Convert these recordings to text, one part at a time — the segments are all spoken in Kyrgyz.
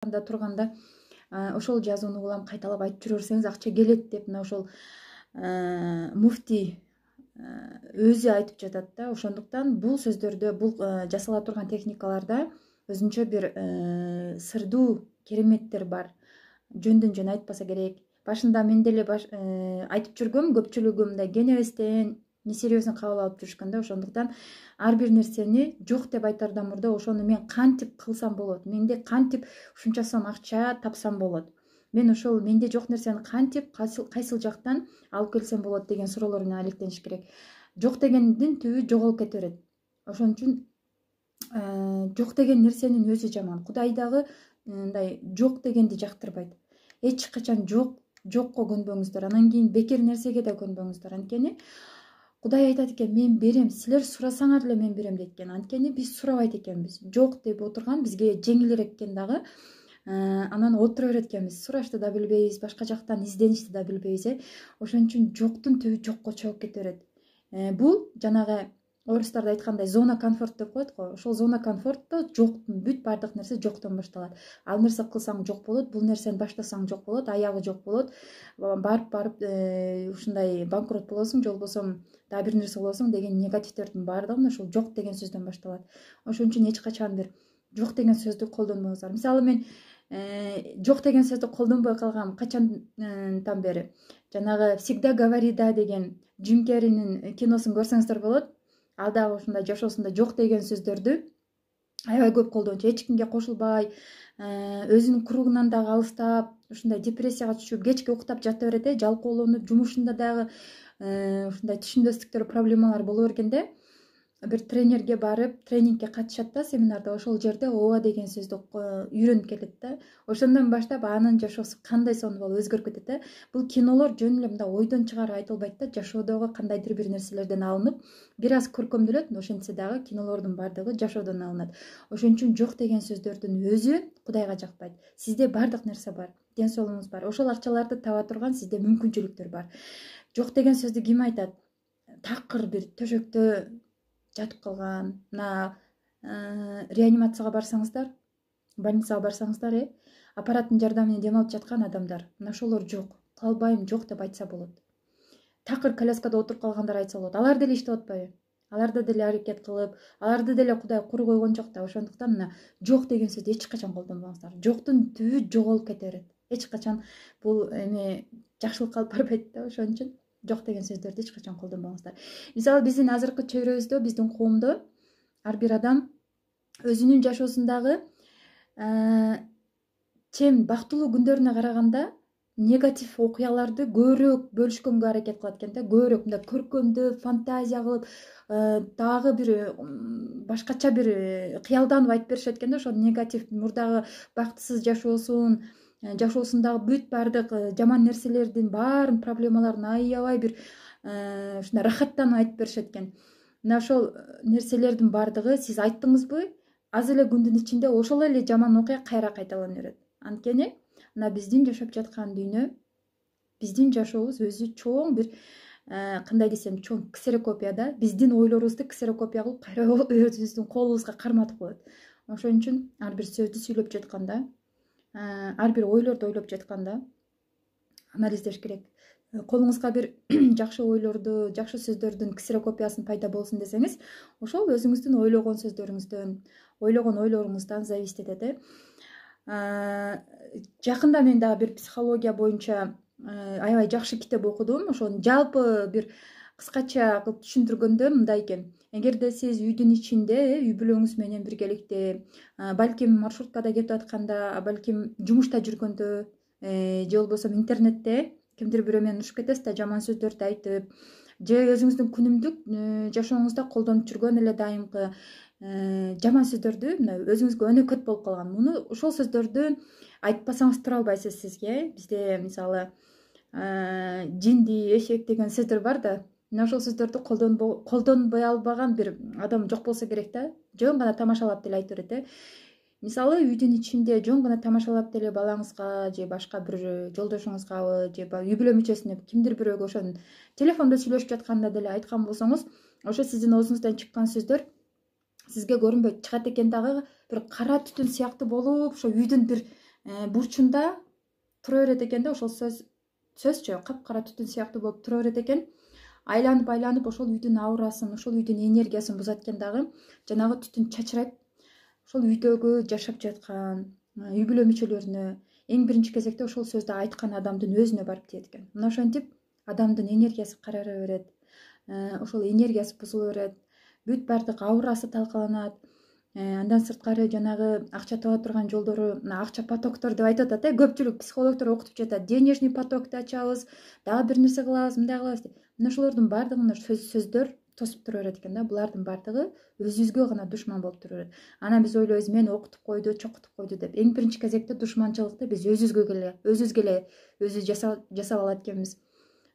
турганда ошол жазууну улам кайталап айтып жүрө берсеңиз акча келет деп мына ошол муфтий өзү айтып жатат да. Ошондуктан бул сөздөрдө, бул жасала турган техникаларда өзүнчө бир сырдуу кереметтер бар. Жөндөн жөн айтпаса керек. Башында мен деле айтып жүргөм, көпчүлүгү мындай кенебестен, несерьезно кабыл алып жүрүшкөн да. Ошондуктан ар бир нерсени жок деп айтардан мурда ошону мен кантип кылсам болот, менде кантип ушунча сом акча тапсам болот, мен ошол менде жок нерсени кантип кайсыл жактан алып келсем болот деген суроолор менен алектениш керек. Жок дегендин түбү жоголуп кете берет. Ошон үчүн жок деген нерсенин өзү жаман. Кудай дагы мындай жок дегенди жактырбайт. Эч качан жокко көнбөңүздөр. Анан кийин бекер нерсеге да көнбөңүздөр. Анткени Кудай айтат экен, мен берем, силер сурасаңар эле мен берем дейт экен. Анткени биз сурабайт экенбиз. Жок деп отурган бизге жеңилирээк экен дагы. Анан отура берет экенбиз. Сурашты да билбейбиз, башка жактан изденишти да билбейбиз. Ошон үчүн жоктун түбү жокко чогуп кете берет. Бул жанагы орустар да айткандай зона комфорт деп коет го. Ошол зона комфортто жоктун бүт баардык нерсе жоктон башталат. Ал нерсе кылсаң жок болот, бул нерсени баштасаң жок болот, аягы жок болот. Барып ушундай банкрот болосуң, же болбосо дагы бир нерсе болосуң деген негативдердин баардыгы ушул жок деген сөздөн башталат. Ошон үчүн эч качан бир жок деген сөздү колдонбоңуздар. Мисалы мен жок деген сөздү колдонбой калгам качандан бери. Жанагы «Всегда говори да» деген Джим Керринин киносун көрсөңүздөр болот. Ал дагы ушундай жашоосунда жок деген сөздөрдү аябай көп колдончу. Эч кимге кошулбай, өзүнүн кругунан дагы алыстап, ушундай депрессияга түшүп, кечке уктап жата берет, жалкоолонуп, жумушунда дагы ушундай түшүнбөстүктөр, проблемалар боло бергенде бир тренерге барып, тренингге катышат да, семинарда. Ошол жерде ооба деген сөздү үйрөнүп кетет да. Ошондон баштап анын жашоосу кандай сонун болуп өзгөрүп кетет да. Бул кинолор жөн эле мындай ойдон чыгарып айтылбайт да, жашоодогу кандайдыр бир нерселерден алынып, бир аз көркөмдөлөт, ошентсе дагы кинолордун баардыгы жашоодон алынат. Ошон үчүн жок деген сөздөрдүн өзү Кудайга жакпайт. Сизде баардык нерсе бар, ден соолугуңуз бар, ошол акчаларды таба турган сизде мүмкүнчүлүктөр бар. Жок деген сөздү ким айтат? Такыр бир төшөктө жатып калган, мына реанимацияга барсаңыздар, больницага барсаңыздар, аппараттын жардамы менен дем алып жаткан адамдар, мына ошолор жок, кыла албайм, жок деп айтса болот. Такыр коляскада отуруп калгандар айтса болот. Алар деле иштеп атпайбы? Алар да деле аракет кылып, аларды деле Кудай кур койгон жок да. Ошондуктан мына жок деген сөздү эч качан колдонбоңуздар. Жоктун түбү жоголуп кете берет. Эч качан бул жакшылыкка алып барбайт да. Ошон үчүн жок деген сөздөрдү эч качан колдонбоңуздар. Мисалы биздин азыркы чөйрөбүздө, биздин коомдо ар бир адам өзүнүн жашоосундагы чем бактылуу күндөрүнө караганда негатив окуяларды көбүрөөк бөлүшкөнгө аракет кылат экен да. Көбүрөөк мындай көркөмдөп, фантазия кылып, дагы бир башкача бир кыялданып айтып беришет экен да. Ошол негатив мурдагы бактысыз жашоосундагы бүт баардык жаман нерселердин баарын, проблемаларын аябай бир ушундай рахаттанып айтып беришет экен. Мына ошол нерселердин баардыгы сиз айттыңызбы, аз эле күндүн ичинде ошол эле жаман окуя кайра кайталана берет. Анткени мына биздин жашап жаткан дүйнө, биздин жашообуз өзү чоң бир кандай десем, чоң ксерокопия да. Биздин ойлорубузду ксерокопия кылып кайра өзүбүздүн колубузга карматып коет. Ошон үчүн ар бир сөздү сүйлөп жатканда, ар бир ойлорду ойлоп жатканда анализдеш керек. Колуңузга бир жакшы ойлорду, жакшы сөздөрдүн ксерокопиясын пайда болсун десеңиз, ошол өзүңүздүн ойлогон сөздөрүңүздөн, ойлогон ойлоруңуздан зависит этет. Жакында мен дагы бир психология боюнча аябай жакшы китеп окудум. Ошону жалпы бир кыскача кылып түшүндүргөндө мындай экен. Эгерде сиз үйдүн ичинде, үй бүлөңүз менен биргеликте, балким маршруткада кетип атканда, балким жумушта жүргөндө, же болбосо интернетте кимдир бирөө менен урушуп кетесиз да, жаман сөздөрдү айтып, же өзүңүздүн күнүмдүк жашооңузда колдонуп жүргөн эле дайымкы жаман сөздөрдү мына өзүңүзгө өнөкөт болуп калган. Муну ошол сөздөрдү айтпасаңыз тура албайсыз сизге. Бизде мисалы жинди, эшек деген сөздөр бар да. Мына ошол сөздөрдү колдонбой албаган бир адам жок болсо керек да. Жөн гана тамашалап деле айтып берет. Мисалы үйдүн ичинде жөн гана тамашалап деле балаңызга же башка бир жолдошуңузгабы же үй бүлө мүчөсүнө кимдир бирөөгө ошон телефондо сүйлөшүп жатканда деле айткан болсоңуз, ошо сиздин оозуңуздан чыккан сөздөр сизге көрүнбөйт, чыгат экен дагы бир кара түтүн сыяктуу болуп, ошо үйдүн бир бурчунда тура берет экен да, ошол сөзчү капкара түтүн сыяктуу болуп тура берет экен. Айланып ошол үйдүн аурасын, ошол үйдүн энергиясын бузат экен дагы. Жанагы түтүн чачырайт ошол үйдөгү жашап жаткан үй бүлө мүчөлөрүнө, эң биринчи кезекте ошол сөздү айткан адамдын өзүнө барып тиет экен. Мына ошентип адамдын энергиясы карара берет, ошол энергиясы бузула берет, бүт баардык аурасы талкаланат. Андан сырткары жанагы акча таба турган жолдору, акча потоктор деп айтып атат. Көпчүлүк психологдор окутуп жатат. Денежный потокду ачабыз, дагы бир нерсе кылабыз, мындай кылабыз деп. Мына ошолордун баардыгын сөздөр тосуп тура берет экен да. Булардын баардыгы өзүбүзгө гана душман болуп тура берет. Анан биз ойлойбуз, мени окутуп койду, чокутуп койду деп. Эң биринчи кезекте душманчылыкты биз өзүбүзгө эле жасап алат экенбиз.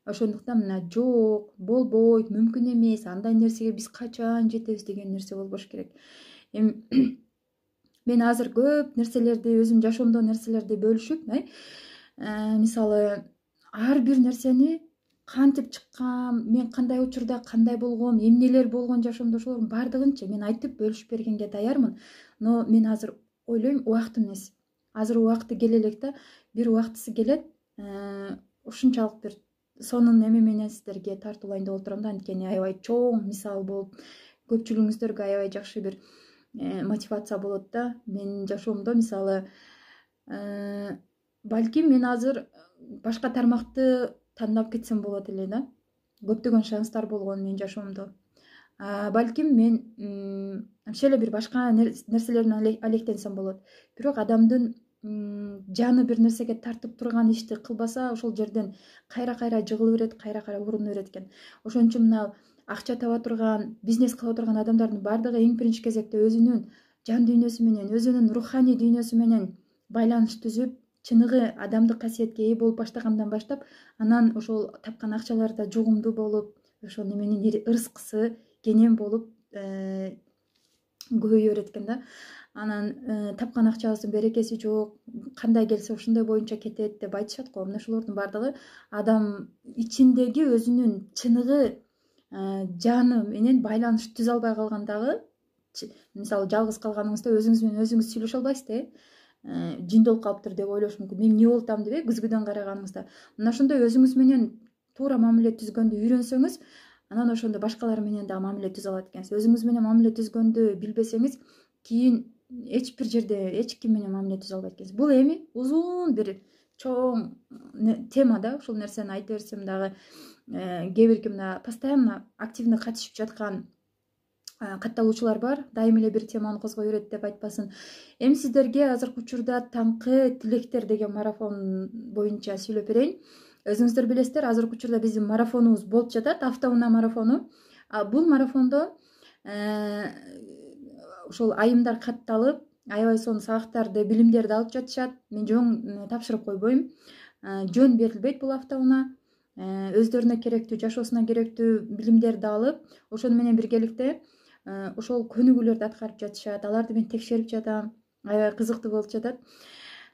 Ошондуктан мына жок, болбойт, мүмкүн эмес, андай нерсеге биз качан жетебиз деген нерсе болбош керек. Эми мен азыр көп нерселерди, өзүм жашоомдогу нерселерди бөлүшүп, мисалы ар бир нерсени кантип чыккан, мен кандай учурда кандай болгом, эмнелер болгон жашоомдо, ошолордун баардыгынчы мен айтып бөлүшүп бергенге даярмын. Но мен азыр ойлойм, убакыт эмес. Азыр убакыты келе элек да, бир убактысы келет. Ушунчалык бир сонун эме менен сиздерге тартуулайын деп отурам да, анткени аябай чоң мисал болуп, көпчүлүгүңүздөргө аябай жакшы бир мотивация болот да. Менин жашоомдо мисалы балким мен азыр башка тармакты тандап кетсем болот эле да. Көптөгөн шанстар болгон менин жашоомдо. Балким мен вообще эле бир башка нерселер менен алектенсем болот. Бирок адамдын жаны бир нерсеге тартып турган ишти кылбаса, ошол жерден кайра жыгыла берет, кайра уруна берет экен. Ошон үчүн мына акча таба турган, бизнес кыла турган адамдардын баардыгы эң биринчи кезекте өзүнүн жан дүйнөсү менен, өзүнүн руханий дүйнөсү менен байланыш түзүп, чыныгы адамдык касиетке ээ болуп баштагандан баштап, анан ошол тапкан акчалар да жугумдуу болуп, ошол неменин ырыскысы кенен болуп көбөйө берет экен да. Анан тапкан акчабыздын берекеси жок, кандай келсе ошондой боюнча кетет деп айтышат го. Мына ошолордун баардыгы адам ичиндеги өзүнүн чыныгы жаны менен байланыш түзө албай калгандагы, мисалы жалгыз калганыңызда өзүңүз менен өзүңүз сүйлөшө албайсыз да, жиндолуп калыптыр деп ойлош мүмкүн. Мен эмне болуп атам деп күзгүдөн караганыңызда. Мына ошондой өзүңүз менен туура мамиле түзгөндү үйрөнсөңүз, анан ошондо башкалар менен да мамиле түзө алат экенсиз. Өзүңүз менен мамиле түзгөндү билбесеңиз, кийин эч бир жерде эч ким менен мамиле түзө албайт экенсиз. Бул эми узун бир чоң тема да. Ушул нерсени айта берсем дагы кээ бирки мына постоянно активно катышып жаткан катталуучулар бар. Дайым эле бир теманы козгой берет деп айтпасын. Эми сиздерге азыркы учурда таңкы тилектер деген марафон боюнча сүйлөп берейин. Өзүңүздөр билесиздер, азыркы учурда биздин марафонубуз болуп жатат, автоунаа марафону. Бул марафондо ошол айымдар катталып, аябай сонун сабактарды, билимдерди алып жатышат. Мен жөн тапшырып койбойм. Жөн берилбейт бул автоунаа. Өздөрүнө керектүү, жашоосуна керектүү билимдерди алып, ошону менен биргеликте ошол көнүгүүлөрдү аткарып жатышат. Аларды мен текшерип жатам. Аябай кызыктуу болуп жатат.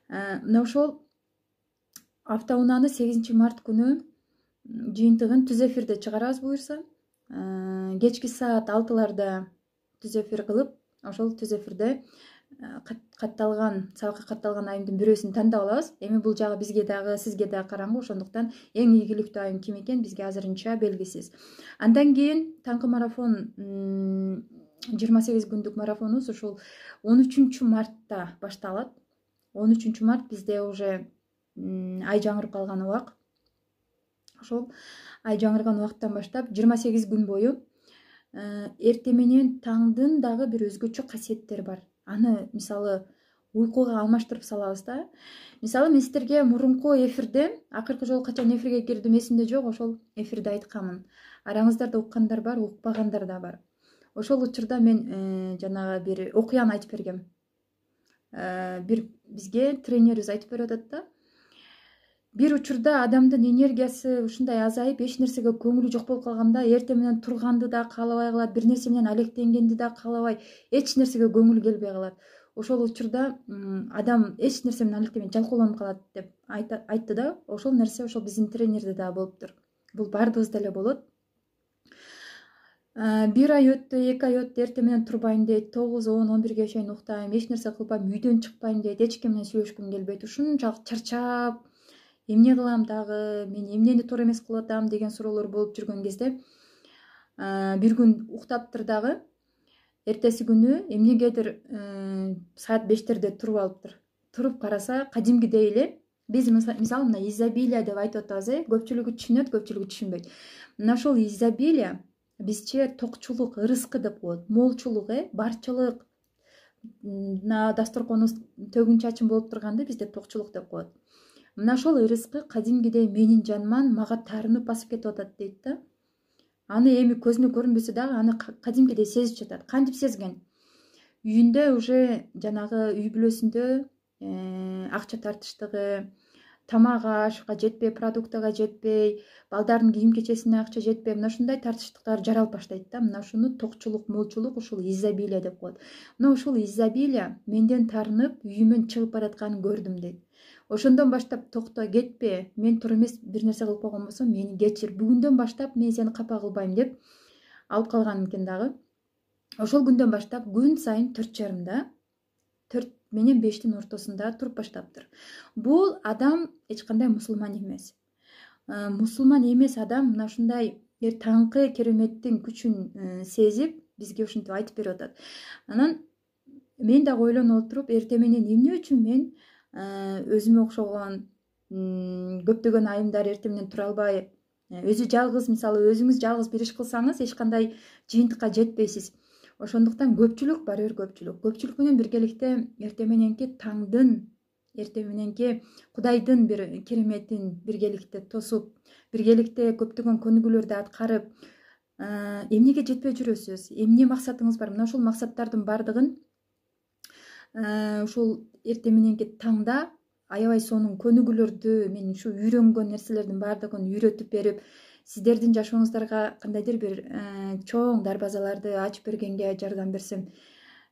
Мына ошол автоунааны 8 март күнү жыйынтыгын түз эфирде чыгарабыз буюрса. Кечки саат 6-ларда түз эфир кылып, ошол түз эфирде сабакка катталган айымдын бирөөсүн тандап алабыз. Эми бул жагы бизге дагы, сизге дагы караңгы, ошондуктан эң ийгиликтүү айым ким экен бизге азырынча белгисиз. Андан кийин таңкы марафон 28 күндүк марафонубуз ошол 13 мартта башталат. 13 март бизде уже ай жаңырып калган убак. Ошол ай жаңырган убакыттан баштап 28 күн бою эрте менен таңдын дагы бир өзгөчө касиеттери бар. Аны мисалы уйкуга алмаштырып салабыз да. Мисалы мен сиздерге мурунку эфирде, акыркы жолу качан эфирге кирдим эсимде жок, ошол эфирде айтканмын. Араңыздарда уккандар бар, укпагандар да бар. Ошол учурда мен жанагы бир окуяны айтып бергем. Бир бизге тренерибиз айтып берип атат да. Бир учурда адамдын энергиясы ушундай азайып, эч нерсеге көңүлү жок болуп калганда, эртең менен турганды да каалабай калат, бир нерсе менен алектенгенди да каалабай, эч нерсеге көңүлү келбей калат. Ошол учурда адам эч нерсе менен алектенбей жалкоолонуп калат деп айтты да. Ошол нерсе ошол биздин тренерде да болуптур. Бул баардыгыбызда эле болот. 1 ай өттү, 2 ай өттү, эртең менен турбайм дейт, 9, 10, 11ге чейин уктайм, эч нерсе кылбайм, үйдөн чыкпайм дейт, эч ким менен сүйлөшкүм келбейт. Ушунчалык чарчап, эмне кылам дагы, мен эмнени туура эмес кылып атам деген суроолор болуп жүргөн кезде бир күн уктаптыр дагы. Эртеси күнү эмнегедир саат 5-терде туруп алыптыр. Туруп караса, кадимгидей эле биз мисалы мына изобилие деп айтып атабыз, көпчүлүгү түшүнөт, көпчүлүгү түшүнбөйт. Мына ошол изобилие бизче токчулук, ырыскы деп коет, молчулук, барчылык. Мына дасторконубуз төгүн чачын болуп турганды бизде токчулук деп коет. Мына ошол ырыскы кадимгидей менин жаныман мага таарынып басып кетип атат дейт да. Аны эми көзүнө көрүнбөсө дагы аны кадимкидей сезип жатат. Кантип сезген? Үйүндө уже жанагы үй бүлөсүндө акча тартыштыгы, тамак ашка жетпей, продуктага жетпей, балдардын кийим кечесине акча жетпей, мына ушундай тартыштыктар жаралып баштайт да. Мына ушуну токчулук, молчулук, ушул изобилие деп коет. Мына ушул изобилие менден таарынып үйүмөн чыгып баратканын көрдүм дейт. Ошондон баштап токто, кетпе, мен туура эмес бир нерсе кылып койгон болсом мени кечир, бүгүндөн баштап мен сени капа кылбайм деп алып калган экен дагы. Ошол күндөн баштап күн сайын 4:30, 4 менен 5-тин ортосунда туруп баштаптыр. Бул адам эч кандай мусулман эмес. Мусулман эмес адам мына ушундай таңкы кереметтин күчүн сезип бизге ушинтип айтып берип атат. Анан мен дагы ойлонуп отуруп, эртең менен эмне үчүн мен өзүмө окшогон көптөгөн айымдар эртең менен тура албай, өзү жалгыз, мисалы өзүңүз жалгыз бир иш кылсаңыз эч кандай жыйынтыкка жетпейсиз. Ошондуктан көпчүлүк барыбир көпчүлүк менен биргеликте эртең мененки таңдын, эртең мененки Кудайдын бир кереметин биргеликте тосуп, биргеликте көптөгөн көнүгүүлөрдү аткарып, эмнеге жетпей жүрөсүз, эмне максатыңыз бар? Мына ушул максаттардын бардыгын ушул эртең мененки таңда аябай сонун көнүгүүлөрдү, мен ушу үйрөнгөн нерселердин бардыгын үйрөтүп берип, сиздердин жашооңуздарга кандайдыр бир чоң дарбазаларды ачып бергенге жардам берсем,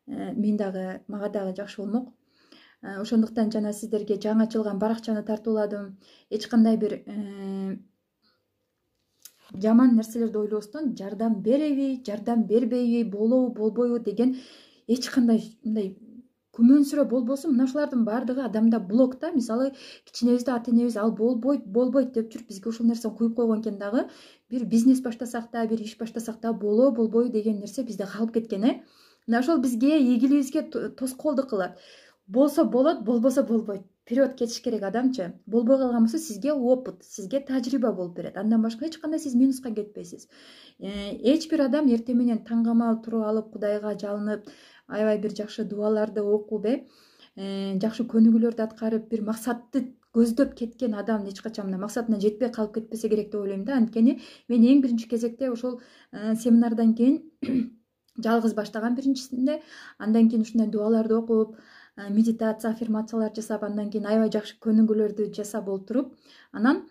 мага дагы жакшы болмок. Ошондуктан жана сиздерге жаңы ачылган баракчаны тартууладым. Эч кандай бир жаман нерселерди ойлобостон жардам береби, жардам бербейби, болобу, болбойбу деген эч кандай мындай күмөнсүрөө болбосун. Мына ушулардын бардыгы адамда блок да. Мисалы кичинебизде ата энебиз ал болбойт деп жүрүп бизге ушул нерсени куюп койгон экен дагы. Бир бизнес баштасак да, бир иш баштасак да болбойбу деген нерсе бизде калып кеткен. Мына ошол бизге ийгилигибизге тоскоолдук кылат. Болсо болот, болбосо болбойт. Вперед кетиш керек адамчы. Болбой калган болсо сизге опыт, сизге тажрыйба болуп берет. Андан башка эч кандай сиз минуска кетпейсиз. Эч бир адам эртең менен таңгамал туруп алып, Кудайга жалынып, аябай бир жакшы дубаларды окуп, жакшы көнүгүүлөрдү аткарып, бир максатты көздөп кеткен адам эч качан мына максатына жетпей калып кетпесе керек деп ойлойм да. Анткени мен эң биринчи кезекте ошол семинардан кийин жалгыз баштагам биринчисинде, андан кийин ушундай дубаларды окуп, медитация, аффирмациялар жасап, андан кийин аябай жакшы көнүгүүлөрдү жасап олтуруп, анан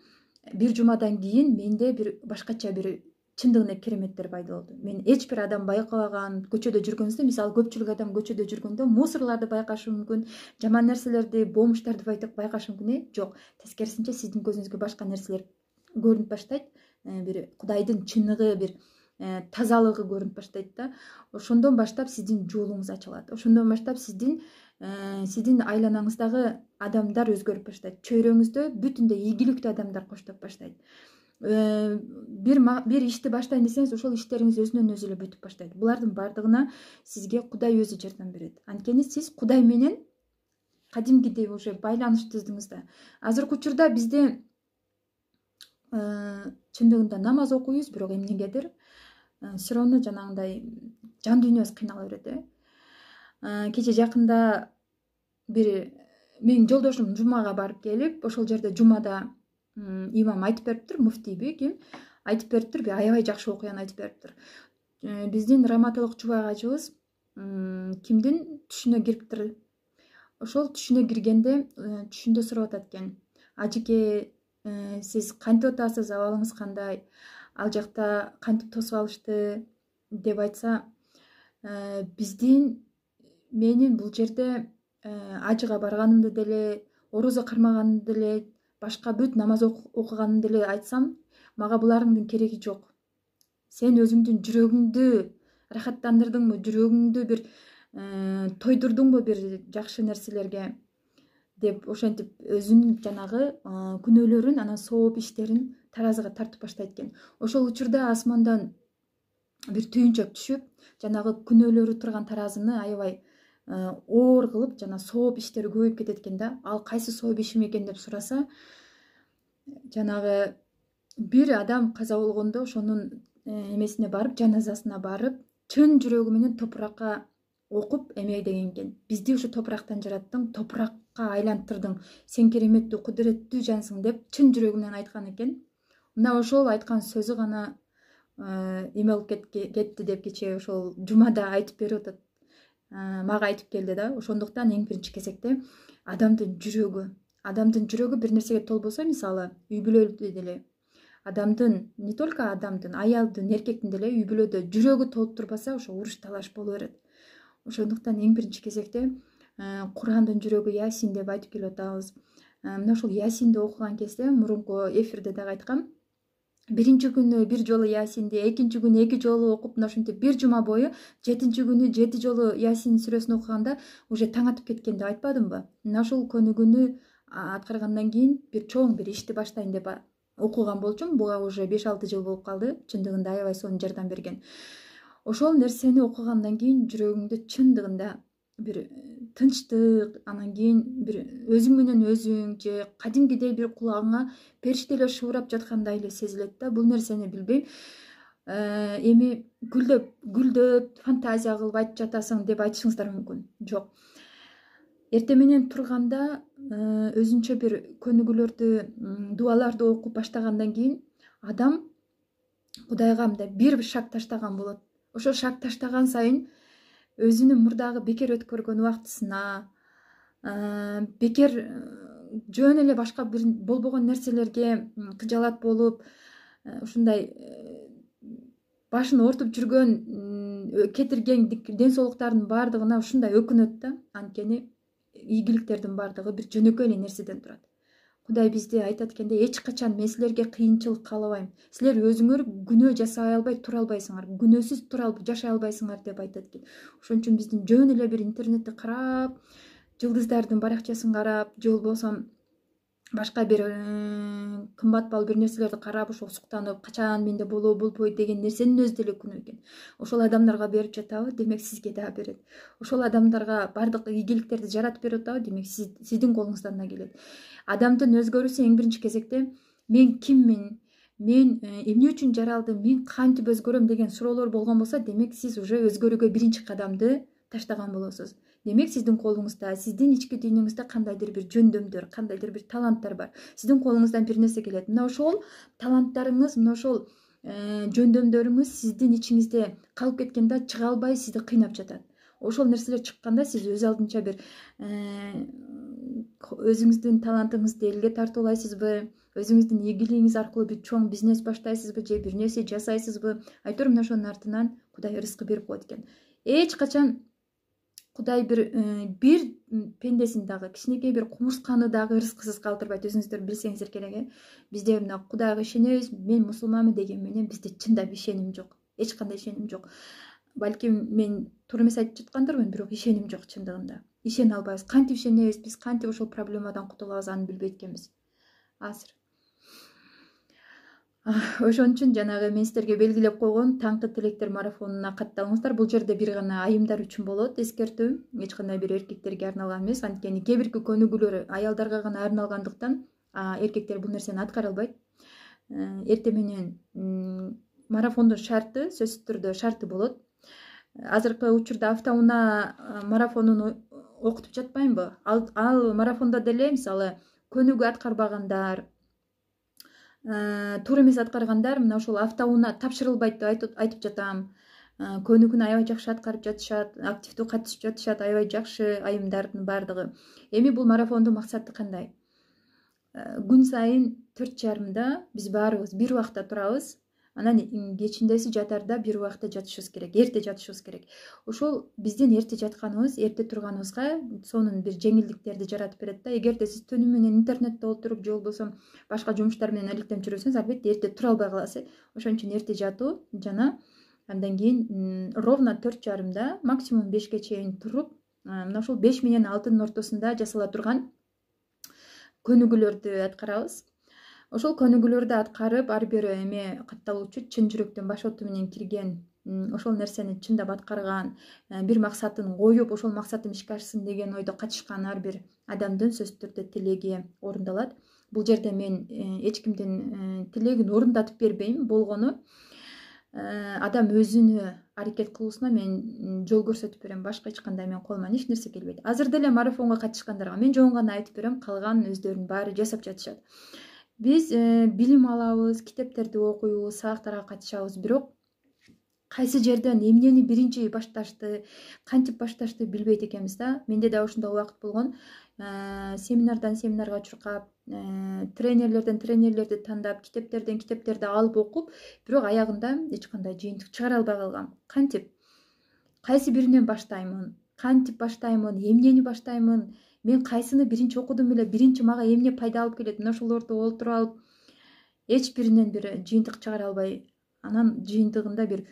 бир жумадан кийин менде бир башкача бир чындыгында кереметтер пайда болду. Мен эч бир адам байкабаган көчөдө жүргөнүздө, мисалы көпчүлүк адам көчөдө жүргөндө мусорларды байкашы мүмкүн, жаман нерселерди, бомуштарды байкашы мүмкүн. Жок, тескерисинче сиздин көзүңүзгө башка нерселер көрүнүп баштайт. Бир Кудайдын чыныгы, бир тазалыгы көрүнүп баштайт да. Ошондон баштап сиздин жолуңуз ачылат. Ошондон баштап сиздин айланаңыздагы адамдар өзгөрүп баштайт. Чөйрөңүздө бүтүндөй ийгиликтүү адамдар коштоп баштайт. Бир ишти баштайын десеңиз, ошол иштериңиз өзүнөн өзү эле бүтүп баштайт. Булардын бардыгына сизге Кудай өзү жардам берет. Анткени сиз Кудай менен кадимгидей уже байланыш түздүңүз да. Азыркы учурда бизде чындыгында намаз окуйбуз, бирок эмнегедир все равно жанагындай жан дүйнөбүз кыйнала берет. Кече жакында бир менин жолдошум жумага барып келип, ошол жерде жумада имам айтып бериптир, муфтийби ким айтып бериптир, аябай жакшы окуяны айтып бериптир. Биздин Раматылык Чубай ажыбыз кимдин түшүнө кириптир. Ошол түшүнө киргенде түшүндө сурап атат экен: "Ажеке, сиз кантип атасыз, абалыңыз кандай? Ал жакта кантип тосуп алышты?" деп айтса, менин бул жерде ажыга барганымды деле, орозо кармаганымды деле, башка бүт намаз окуганымды деле айтсам, мага булардын кереги жок. сен өзүңдүн жүрөгүңдү рахаттандырдыңбы, жүрөгүңдү бир тойдурдуңбу бир жакшы нерселерге деп ошентип өзүнүн жанагы күнөөлөрүн анан сооп иштерин таразыга тартып баштайт экен. Ошол учурда асмандан бир түйүнчөк түшүп, жанагы күнөөлөрү турган таразыны аябай оор кылып, жана сооп иштери көбөйүп кетет экен да. Ал кайсы сооп ишим экен деп сураса, жанагы бир адам каза болгондо ошонун эмесине барып, жаназасына барып, чын жүрөгү менен топуракка окуп эме деген экен. Бизди ушу топурактан жараттың, топуракка айлантырдың. Сен кереметтүү, кудуреттүү жансың деп чын жүрөгү менен айткан экен. Мына ошол айткан сөзү гана эме болуп кетти деп кечээ ошол жумада айтып берип атат. Мага айтып келди да. Ошондуктан эң биринчи кезекте адамдын жүрөгү бир нерсеге толбосо, мисалы, үй бүлөдө деле адамдын, не только адамдын, аялдын, эркектин деле үй бүлөдө жүрөгү толуп турбаса, ошо уруш талаш боло берет. Ошондуктан эң биринчи кезекте Курандын жүрөгү Ясин деп айтып келип атабыз. Мына ошол Ясинди окуган кезде, мурунку эфирде дагы айткам, биринчи күнү бир жолу Ясинди, экинчи күнү 2 жолу окуп, мына ушинтип бир жума бою 7-нчи күнү 7 жолу Ясин сүрөсүн окуганда уже таң атып кеткен деп айтпадымбы? Мына ошол көнүгүүнү аткаргандан кийин бир чоң бир ишти баштайын деп окуган болчумун. Буга уже 5-6 жыл болуп калды. Чындыгында аябай сонун жардам берген. Ошол нерсени окугандан кийин жүрөгүңдү чындыгында бир тынчтык, анан кийин бир өзүң менен өзүң же кадимгидей бир кулагыңа периштелер шуурап жаткандай эле сезилет да. Бул нерсени билбейм. Эми гүлдөп, фантазия кылып айтып жатасың деп айтышыңыздар мүмкүн. Жок. Эртең менен турганда өзүнчө бир көнүгүүлөрдү, дуаларды окуп баштагандан кийин адам Кудайга мындай бир шаг таштаган болот. Ошол шаг таштаган сайын өзүнүн мурдагы бекер өткөргөн убактысына, бекер жөн эле башка бир болбогон нерселерге кыжалат болуп, ушундай башын ортуп жүргөн, кетирген ден соолуктардын баардыгына ушундай өкүнөт да. Анткени ийгиликтердин баардыгы бир жөнөкөй эле нерседен турат. Кудай бизди айтат экенде, эч качан мен силерге кыйынчылык каалабайм. Силер өзүңөр күнөө жасай албай тура албайсыңар, күнөөсүз тура жашай албайсыңар деп айтат экен. Ошон үчүн биздин жөн эле бир интернетти карап, жылдыздардын баракчасын карап, же болбосо башка бир кымбат баалуу бир нерселерди карап, ошо суктанып, качан менде болбойт деген нерсенин өзү деле күнөө экен. Ошол адамдарга берип жатабы, демек сизге да берет. Ошол адамдарга бардык ийгиликтерди жаратып берип атабы, демек сиздин колуңуздан да келет. Адамдын өзгөрүүсү эң биринчи кезекте мен киммин, мен эмне үчүн жаралдым, мен кантип өзгөрөм деген суроолор болгон болсо, демек сиз уже өзгөрүүгө биринчи кадамды таштаган болосуз. Демек сиздин колуңузда, сиздин ички дүйнөңүздө кандайдыр бир жөндөмдөр, кандайдыр бир таланттар бар. Сиздин колуңуздан бир нерсе келет. Мына ошол таланттарыңыз, мына ошол жөндөмдөрүңүз сиздин ичиңизде калып кеткенде чыга албай сизди кыйнап жатат. Ошол нерселер чыкканда сиз өз алдынча бир өзүңүздүн талантыңызды элге тартуулайсызбы, өзүңүздүн ийгилигиңиз аркылуу бир чоң бизнес баштайсызбы же бир нерсе жасайсызбы? Айтор мына ошонун артынан Кудай рызкы берип коет экен. Эч качан Кудай бир пендесин дагы, кичинекей бир кумурсканы дагы рызкысыз калтырбайт. Өзүңүздөр билсеңиздер керек. Бизде мына Кудайга ишенебиз, мен мусулманмын деген менен бизде чындап ишеним жок. Эч кандай ишеним жок. Балким мен туура эмес айтып жаткандырмын, бирок ишеним жок чындыгында. Ишене албайбыз. Кантип ишенебиз, биз кантип ошол проблемадан кутулабыз, аны билбейт экенбиз азыр. Ошон үчүн жанагы мен силерге белгилеп койгон таңкы тилектер марафонуна катталыңыздар. Бул жерде бир гана айымдар үчүн болот, эскертүү. Эч кандай бир эркектерге арналган эмес. Анткени кээ бирки көнүгүүлөр аялдарга гана арналгандыктан эркектер бул нерсени аткара албайт. Эртең менен марафондун шарты, сөзсүз түрдө шарты болот. Азыркы учурда автоунаа марафонун окутуп жатпаймынбы? Ал марафондо деле, мисалы, көнүгүү аткарбагандар, туура эмес аткаргандар мына ошол автоунаа тапшырылбайт деп айтып жатам. Көнүгүүнү аябай жакшы аткарып жатышат, активдүү катышып жатышат, аябай жакшы айымдардын баардыгы. Эми бул марафондун максаты кандай? Күн сайын 4:30 биз баарыбыз бир убакта турабыз. анан кечиндеси жатарда бир убакта жатышыбыз керек, эрте жатышыбыз керек. Ошол биздин эрте жатканыбыз, эрте турганыбызга сонун бир жеңилдиктерди жаратып берет да. Эгерде сиз түнү менен интернетте отуруп же болбосо башка жумуштар менен иликтенип жүрсөңүз, албетте эрте тура албай каласыз. Ошон үчүн эрте жатуу жана андан кийин ровно 4:30 максимум 5ке чейин туруп, мына ушул 5 менен 6-нын ортосунда жасала турган көнүгүүлөрдү аткарабыз. Ошол көнүгүүлөрдү аткарып, ар бир эме катталуучу чын жүрөктөн башооту менен кирген, ошол нерсени чындап аткарган, бир максатын коюп, ошол максатым ишке ашсын деген ойдо катышкан ар бир адамдын сөзсүз түрдө тилеги орундалат. Бул жерде мен эч кимдин тилегин орундатып бербейм. Болгону адам өзүнө аракет кылуусуна мен жол көрсөтүп берем. Башка эч кандай менин колуман эч нерсе келбейт. Азыр деле марафонго катышкандарга мен жөн гана айтып берем, калган өздөрүнүн баары жасап жатышат. Биз билим алабыз, китептерди окуйбуз, сабактарга катышабыз, бирок кайсы жерден эмнени биринчи башташты, кантип башташты билбейт экенбиз да. Менде да ошондой убакыт болгон. Семинардан семинарга чуркап, тренерлерден тренерлерди тандап, китептерден китептерди алып окуп, бирок аягында эч кандай жыйынтык чыгара албай калгам. Кантип? Кайсы биринен баштаймын? Кантип баштаймын? Эмнени баштаймын? Мен кайсыны биринчи окудум эле, биринчи мага эмне пайда алып келет? Мына ошолорду олтуруп алып, эч биринен бир жыйынтык чыгара албай, анан жыйынтыгында бир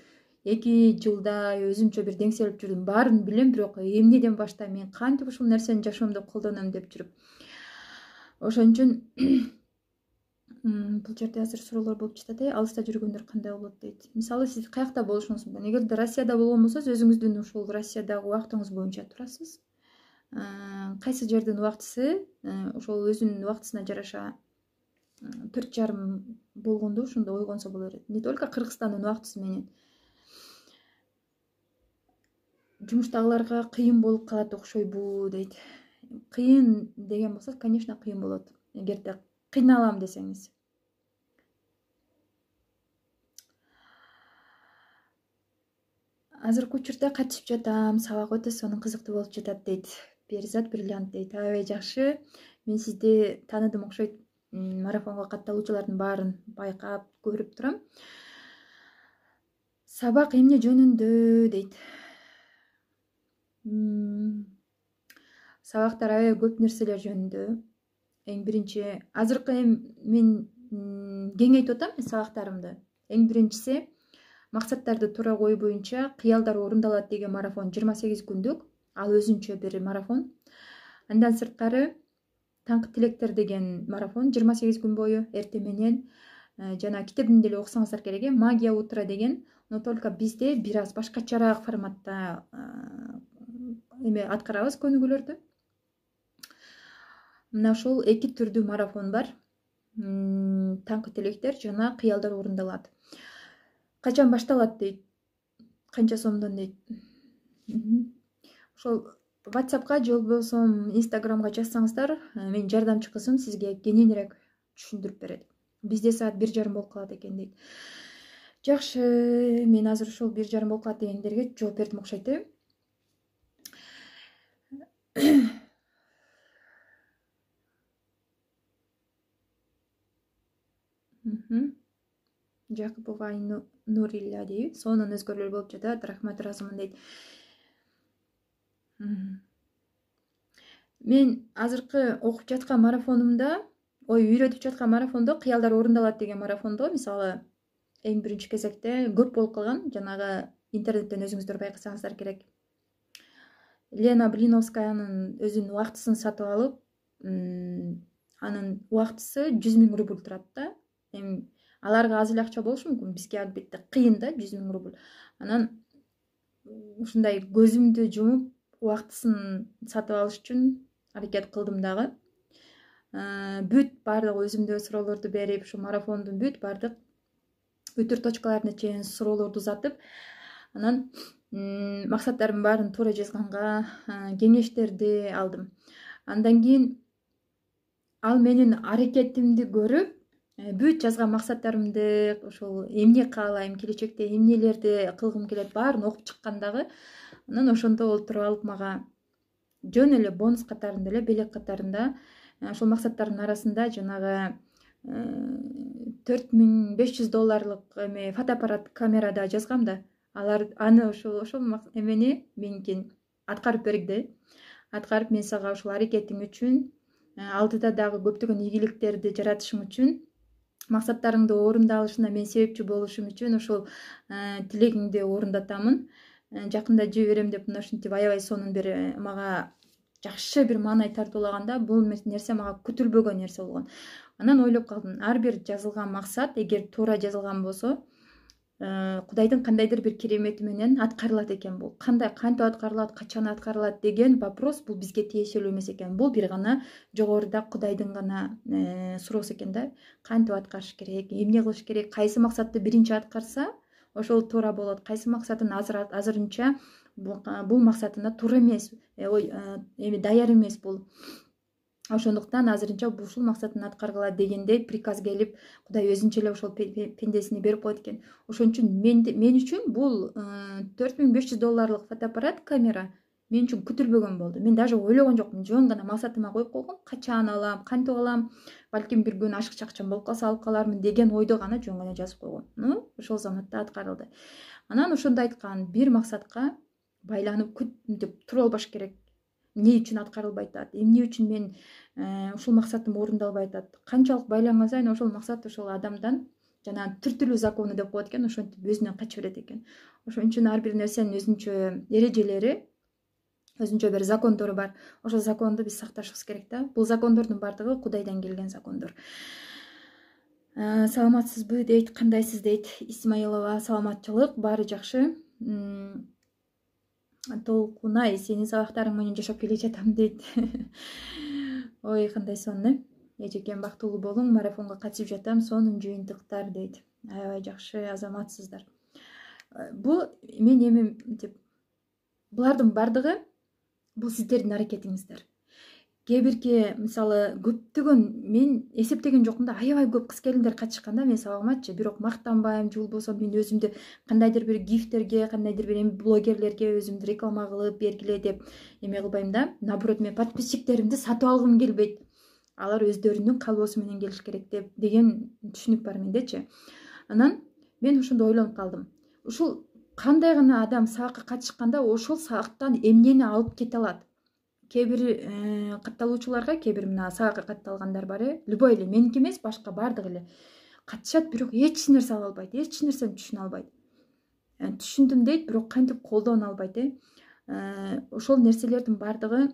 2 жылдай өзүмчө бир деңселип жүрдүм. Баарын билем, бирок эмнеден баштайм, мен кантип ушул нерсени жашоомдо колдоном деп жүрүп. Ошон үчүн бул жерде азыр суроолор болуп жатат. Алыста жүргөндөр кандай болот дейт. Мисалы сиз каякта болушуңуз мүмкүн. Эгерде Россияда болгон болсоңуз, өзүңүздүн ушул Россиядагы убактыңыз боюнча турасыз. Кайсы жердин убактысы ошол өзүнүн убактысына жараша 4:30 болгондо ошондо ойгонсо боло берет. Не только Кыргызстандын убактысы менен. Жумуштагыларга кыйын болуп калат окшойбу дейт. Кыйын деген болсо, конечно, кыйын болот. Эгерде кыйналам десеңиз. Азыркы учурда катышып жатам, сабак өтө сонун кызыктуу болуп жатат дейт. Перизат Бриллиант дейт. Аябай жакшы. Мен сизди тааныдым окшойт. Марафонго катталуучулардын баарын байкап, көрүп турам. Сабак эмне жөнүндө дейт. Сабактар аябай көп нерселер жөнүндө. Эң биринчи, азыркы мен кеңейтип атам сабактарымды. Эң биринчиси, максаттарды туура коюу боюнча кыялдар орундалат деген марафон 28 күндүк. Ал өзүнчө бир марафон. Андан сырткары таңкы тилектер деген марафон 28 күн бою эрте менен. Жана китебин деле окусаңыздар керек. Магия утра деген, но только бизде бир аз башкачараак форматта эме аткарабыз көнүгүүлөрдү. Мына ошол 2 түрдүү марафон бар. Таңкы тилектер жана кыялдар орундалат. Качан башталат дейт? Канча сомдон дейт? Ошол WhatsApp'ка же болбосо Instagram'га жазсаңыздар, менин жардамчы кызым сизге кененирээк түшүндүрүп берет. Бизде саат 1:30 болуп калат экен дейт. Жакшы, мен азыр ошол 1:30 болуп калат дегендерге жооп бердим окшойт. Жакупова Нурилла дейт. Сонун өзгөрүүлөр болуп жатат. Рахмат, ыраазымын дейт. Мен азыркы окуп жаткан марафонумда, үйрөтүп жаткан марафондо кыялдар орундалат деген марафондо, мисалы, эң биринчи кезекте көп болуп калган, жанагы интернеттен өзүңүздөр байкасаңыздар керек. Лена Блиновскаянын өзүнүн убактысын сатып алып, анын убактысы 100 000 рубль турат да. Аларга аз эле акча болушу мүмкүн, бизге албетте кыйын да 100 000 рубль. Анан ушундай көзүмдү жумуп убактысын сатып алыш үчүн аракет кылдым дагы. Бүт бардык өзүмдө суроолорду берип, ушу марафондун бүт бардык өтүр точкаларына чейин суроолорду узатып, анан максаттардын баарын туура жазганга кеңештерди алдым. Андан кийин ал менин аракетимди көрүп, бүт жазган максаттарымды, ошол эмне каалайм, келечекте эмнелерди кылгым келет, баарын окуп чыккан дагы. Анан ошондо олтуруп алып мага жөн эле бонус катарында эле, белек катарында ошол максаттардын арасында жанагы $4500 эме фотоаппарат камерада жазгам да. Алар аны ошол эмени менин аткарып берик да. Аткарып мен сага ушул аракетиң үчүн алдыда дагы көптөгөн ийгиликтерди жаратышың үчүн, максаттарыңды орундалышына мен себепчи болушум үчүн ошол тилегиңди орундатамын. Жакында жиберем деп мына ушинтип аябай сонун бир мага жакшы бир маанай тартуулаганда бул нерсе мага күтүлбөгөн нерсе болгон. Анан ойлоп калдым, ар бир жазылган максат эгер туура жазылган болсо, Кудайдын кандайдыр бир керемети менен аткарылат экен бул. Кантип аткарылат, качан аткарылат деген вопрос бул бизге тиешелүү эмес экен. Бул бир гана жогоруда Кудайдын гана суроосу экен да. Кантип аткарыш керек, эмне кылыш керек, кайсы максатты биринчи аткарса, ошол туура болот. Кайсы максатын азырынча бул максатына туура эмес, даяр эмес бул. Ошондуктан азырынча ушул максатын аткаргыла дегендей приказ келип, Кудай өзүнчө эле ошол пендесине берип коет экен. Ошон үчүн мен үчүн бул $4500 фотоаппарат камера мен үчүн күтүлбөгөн болду. Мен даже ойлогон жокмун, жөн гана максатыма коюп койгом, качан алам, кантип алам, балким бир күн ашыкча акчам болуп калса алып калармын деген ойдо гана жөн гана жазып койгом. Ошол заматта аткарылды. Анан ошондо айткан, бир максатка байланып күтүп туруп албаш керек. Эмне үчүн аткарылбай атат, эмне үчүн мен ушул максатым орундалбай атат. Канчалык байланган сайын ошол максат ошол адамдан жана түртүлүү закону деп коет экен, ошентип өзүнөн качып берет экен. Ошон үчүн ар бир нерсенин өзүнчө эрежелери, өзүнчө бир закондору бар. Ошол законду биз сакташыбыз керек да. Бул закондордун бардыгы Кудайдан келген закондор. Саламатсызбы дейт, кандайсыз дейт Исмаилова. Саламатчылык, баары жакшы. Толкунай, сенин сабактарың менен жашап келе жатам дейт. Ой, кандай сонун. Эжекем бактылуу болуң, марафонго катышып жатам, сонун жыйынтыктар дейт. Аябай жакшы, азаматсыздар. Бул мен эми булардын бардыгы бул сиздердин аракетиңиздер. Кээ бирки мисалы көптөгөн мен эсептеген жокмун да, аябай көп кыз келиндер катышканда мен сабагымачы, бирок мактанбайм, же болбосо мен өзүмдү кандайдыр бир гифтерге, кандайдыр бир блогерлерге өзүмдү реклама кылып бергиле деп эме кылбайм да. Наоборот, мен подписчиктеримди сатып алгым келбейт. Алар өздөрүнүн калоосу менен келиш керек деген түшүнүк бар мендечи. Анан мен ошондо ойлонуп калдым. Ушул кандай гана адам сабакка катышканда ошол сабактан эмнени алып кете алат? Кээ бир катталуучуларга, кээ бир мына сабакка катталгандар бар, любой эле, меники эмес, башка бардыгы эле катышат, бирок эч нерсе ала албайт, эч нерсени түшүнө албайт. Түшүндүм дейт, бирок кантип колдоно албайт. Ошол нерселердин бардыгы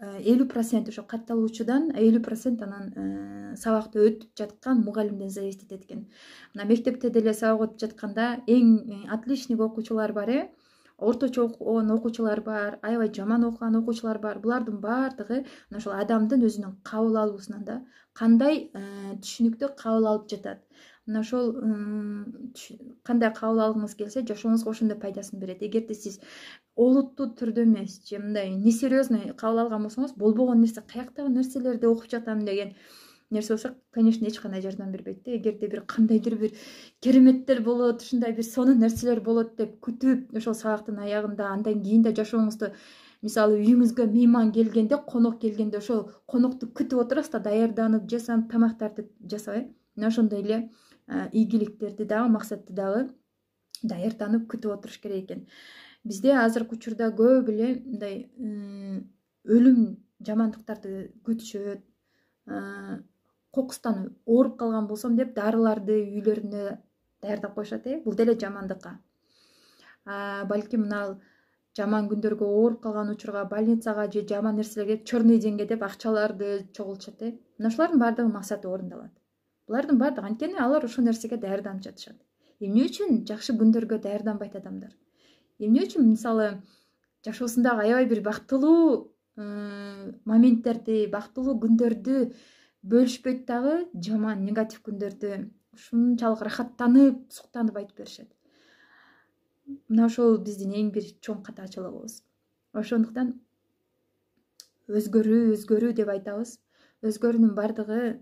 50% ошо катталуучудан, 50% анан сабакты өтүп жаткан мугалимден зависит этет экен. Мына мектепте деле сабак өтүп жатканда эң отличник окуучулар бар, орточо окуган окуучулар бар, аябай жаман окуган окуучулар бар. Булардын баардыгы ошол адамдын өзүнүн кабыл алуусунан да, кандай түшүнүктү кабыл алып жатат. Мына ошол кандай кабыл алгыңыз келсе, жашооңузга ошондой пайдасын берет. Эгерде сиз олуттуу түрдө эмес, же мындай несерьезный кабыл алган болсоңуз, болбогон нерсе, каяктагы нерселерди окуп жатам деген нерсе болсо, конечно, эч кандай жардам бербейт. Эгерде бир кандайдыр бир кереметтер болот, ушундай бир сонун нерселер болот деп күтүп, ошол сабактын аягында, андан кийин да жашооңузду, мисалы үйүңүзгө мейман келгенде, конок келгенде ошол конокту күтүп отурасыз да, даярданып, жасанып, тамактарды жасап, мына ошондой эле ийгиликтерди дагы, максатты дагы даярданып күтүп отуруш керек экен. Бизде азыркы учурда көп эле мындай өлүм, жамандыктарды күтүшөт. Кокустан ооруп калган болсом деп дарыларды үйлөрүнө даярдап коюшат. Бул деле жамандыкка. Балким мына жаман күндөргө, ооруп калган учурга, больницага же жаман нерселерге, черный деньги деп акчаларды чогултушат. Мына ушулардын баардыгы максаты орундалат. Булардын баардыгы анткени алар ошол нерсеге даярданып жатышат. Эмне үчүн жакшы күндөргө даярданбайт адамдар? Эмне үчүн мисалы жашоосундагы аябай бир бактылуу моменттерди, бактылуу күндөрдү бөлүшпөйт дагы, жаман, негатив күндөрдү ушунчалык рахаттанып, суктанып айтып беришет. Мына ошол биздин эң бир чоң катачылыгыбыз. Ошондуктан өзгөрүү деп айтабыз. Өзгөрүүнүн бардыгы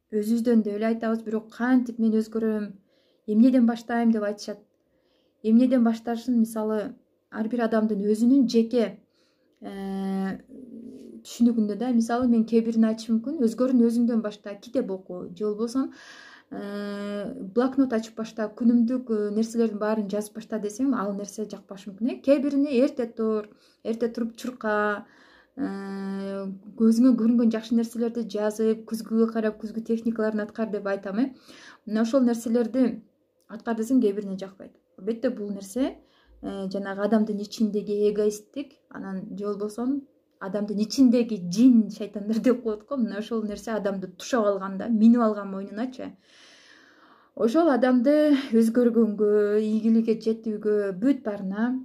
өзүбүздөн деп эле айтабыз, бирок кантип мен өзгөрөм, эмнеден баштайм деп айтышат. Эмнеден башташын мисалы ар бир адамдын өзүнүн жеке түшүнүгүндө да, мисалы мен кээ бирин айтышым мүмкүн, өзгөрүүнү өзүңдөн башта, китеп оку, же болбосо блокнот ачып башта, күнүмдүк нерселердин баарын жазып башта десем, ал нерсе жакпашы мүмкүн. Кээ бирине эрте туруп чурка, көзүңө көрүнгөн жакшы нерселерди жазып, күзгүгө карап, күзгү техникаларын аткар деп айтам. Мына ошол нерселерди аткар десем, кээ бирине жакпайт. Албетте бул нерсе жанагы адамдын ичиндеги эгоисттик, анан же болбосо адамдын ичиндеги жин, шайтандар деп коет го. Мына ошол нерсе адамды тушап алганда, минип алган мойнуначы, ошол адамды өзгөргөнгө, ийгиликке жетүүгө, бүт баарына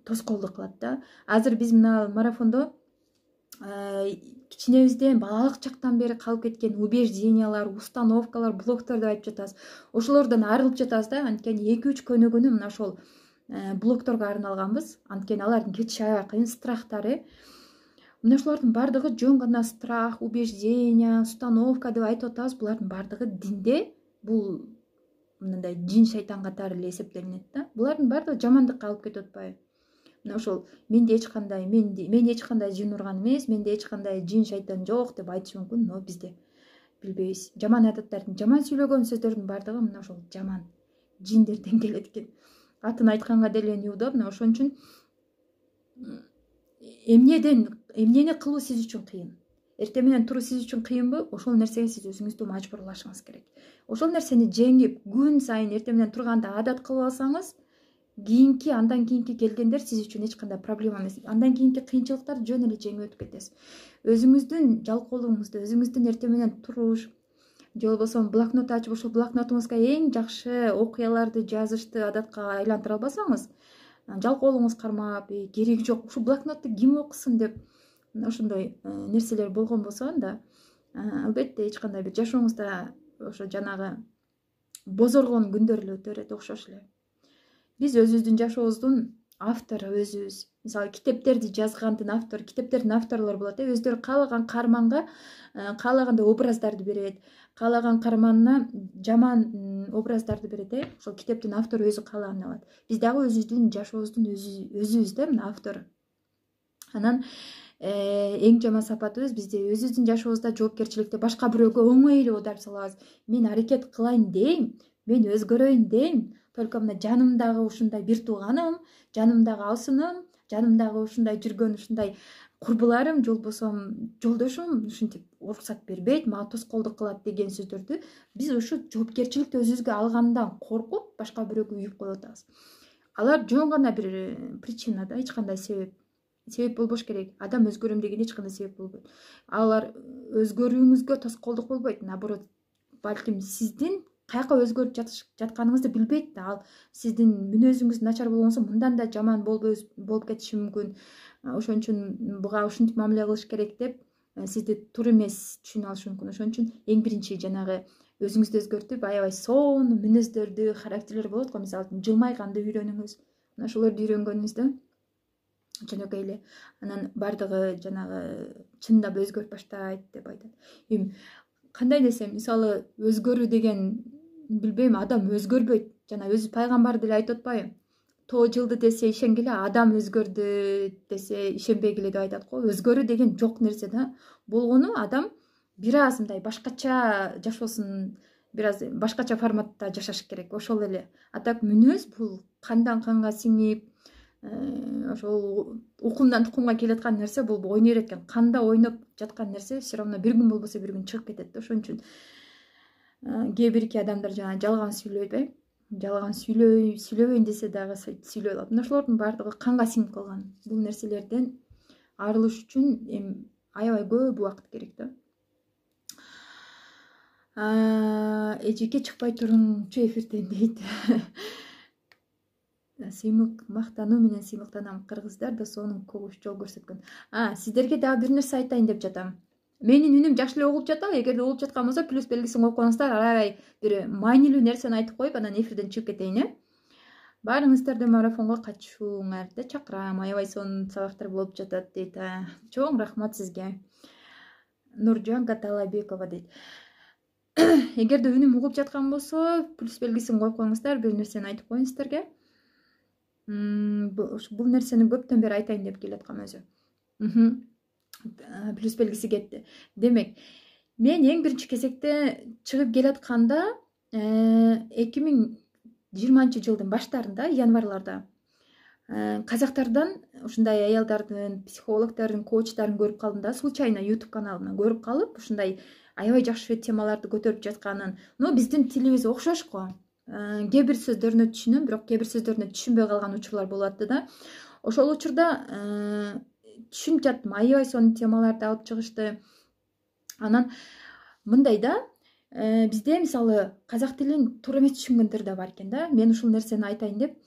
тоскоолдук кылат да. Азыр биз мына марафондо кичинебизден, балалык чактан бери калып кеткен убеждениялар, установкалар, блоктор деп айтып жатабыз. Ошолордон арылып жатабыз да. Анткени 2-3 көнөгөнү мына ошол блокторго арналганбыз. Анткени алардын кетиши аябай кыйын, страхтар. Мына ошолордун баардыгы жөн гана страх, убеждение, установка деп айтып атабыз. Булардын баардыгы динде бул мындай жин, шайтан катары эле эсептелинет да. Булардын баардыгы жамандыкка алып кетип атпайбы? Мына ошол мен эч кандай жин урган эмес, менде эч кандай жин, шайтан жок деп айтышы мүмкүн, но бизде билбейбиз. Жаман адаттардын, жаман сүйлөгөн сөздөрдүн баардыгы мына ошол жаман жиндерден келет экен. Атын айтканга деле неудобно. Ошон үчүн эмнени кылуу сиз үчүн кыйын, эртең менен туруу сиз үчүн кыйынбы, ошол нерсеге сиз өзүңүздү мажбурлашыңыз керек. Ошол нерсени жеңип, күн сайын эртең менен турганда адат кылып алсаңыз, андан кийинки келгендер сиз үчүн эч кандай проблема эмес. Андан кийинки кыйынчылыктарды жөн эле жеңип өтүп кетесиз. Өзүңүздүн жалкоолугуңузду, өзүңүздүн эртең менен туруш, же болбосо блокнот ачып, ошол блокнотуңузга эң жакшы окуяларды жазышты адатка айлантыра албасаңыз, жалкоолугуңуз кармап, кереги жок, ушул блокнотту ким окусун деп ошондой нерселер болгон болсо, анда албетте эч кандай бир жашооңузда ошо жанагы бозоргон күндөр эле өтө берет, окшош эле. Биз өзүбүздүн жашообуздун автору өзүбүз. Мисалы, китептерди жазгандын автору, китептердин авторлору болот. Өздөрү каалаган каарманга каалагандай образдарды берет, каалаган каарманына жаман образдарды берет. Ошол китептин автору өзү каалагандай алат. Биз дагы өзүбүздүн жашообуздун өзүбүз да, мына автору. Анан эң жаман сапатыбыз бизде өзүбүздүн жашообузда жоопкерчиликти башка бирөөгө оңой эле оодарып салабыз. Мен аракет кылайын дейм, мен өзгөрөйүн дейм, только мына жанымдагы ушундай бир тууганым, жанымдагы алсыным, жанымдагы ушундай жүргөн ушундай курбуларым, же болбосо жолдошум ушинтип уруксат бербейт, мага тоскоолдук кылат деген сөздөрдү биз ушу жоопкерчиликти өзүбүзгө алгандан коркуп башка бирөөгө үйүп коюп атабыз. Алар жөн гана бир причина да, эч кандай себеп болбош керек. Адам өзгөрөм деген эч кандай себеп болбойт. Алар өзгөрүүңүзгө тоскоолдук болбойт, наоборот, балким сиздин каяка өзгөрүп жатканыңызды билбейт да. Ал сиздин мүнөзүңүз начар болгонсо мындан да жаман болуп кетиши мүмкүн. Ошон үчүн буга ушинтип мамиле кылыш керек деп сизди туура эмес түшүнүп алышы мүмкүн. Ошон үчүн эң биринчи жанагы өзүңүздү өзгөртүп, аябай сонун мүнөздөрдү, характерлер болот го. Мисалы, жылмайганды үйрөнүңүз. Мына ошолорду үйрөнгөнүңүздө жөнөкөй эле анан баардыгы жанагы чындап өзгөрүп баштайт деп айтат. Кандай десем, мисалы, өзгөрүү деген билбейм, адам өзгөрбөйт. Жана өзү пайгамбар деле айтып атпайбы? Тоо жылды десе ишенгиле, адам өзгөрдү десе ишенбегиле деп айтат го. Өзгөрүү деген жок нерсе да. Болгону адам бир аз мындай башкача жашоосун, бир аз башкача форматта жашаш керек. Ошол эле. А так мүнөз бул кандан канга сиңип, ошол укумдан тукумга келаткан нерсе, бул ойной берет экен. Канда ойноп жаткан нерсе все равно бир күн болбосо бир күн чыгып кетет да. Ошон үчүн кээ бирки адамдар жана жалган сүйлөйт, жалган сүйлөбөйүн десе дагы сүйлөй алат. Мына ошолордун баардыгы канга сиңип калган. Бул нерселерден арылыш үчүн аябай көп убакыт керек да. Эжеке чыкпай туруңчу эфирден дейт. Сыймык мактануу менен сыймыктанам. Кыргыздар да сонун когуш жол көрсөткөн. Сиздерге дагы бир нерсе айтайын деп жатам. Менин үнүм жакшы эле угулуп жатабы? Эгерде угулуп жаткан болсо, плюс белгисин коюп коюңуздар. Аябай бир маанилүү нерсени айтып коюп, анан эфирден чыгып кетейин. Баарыңыздарды марафонго катышууңарды чакырам. Аябай сонун сабактар болуп жатат дейт. Чоң рахмат сизге. Нуржан Каталайбекова дейт. Эгерде үнүм угулуп жаткан болсо, плюс белгисин коюп коюңуздар. Бир нерсени айтып коеюн сиздерге. Бул нерсени көптөн бери айтайын деп келаткам өзү. Плюс белгиси кетти. Демек, мен эң биринчи кезекте чыгып келатканда 2020-жылдын баштарында, январларда казактардан ушундай аялдардын, психологдордун, коучтарын көрүп калдым да, случайно YouTube каналынан көрүп калып, ушундай аябай жакшы темаларды көтөрүп жатканын. Но биздин тилибиз окшош го. Кээ бир сөздөрүнө түшүнөм, бирок кээ бир сөздөрүнө түшүнбөй калган учурлар болот да. Ошол учурда түшүнүп жаттым, аябай сонун темаларды алып чыгышты. Анан мындай да, бизде мисалы казак тилин туура эмес түшүнгөндөр да бар экен да. Мен ушул нерсени айтайын деп.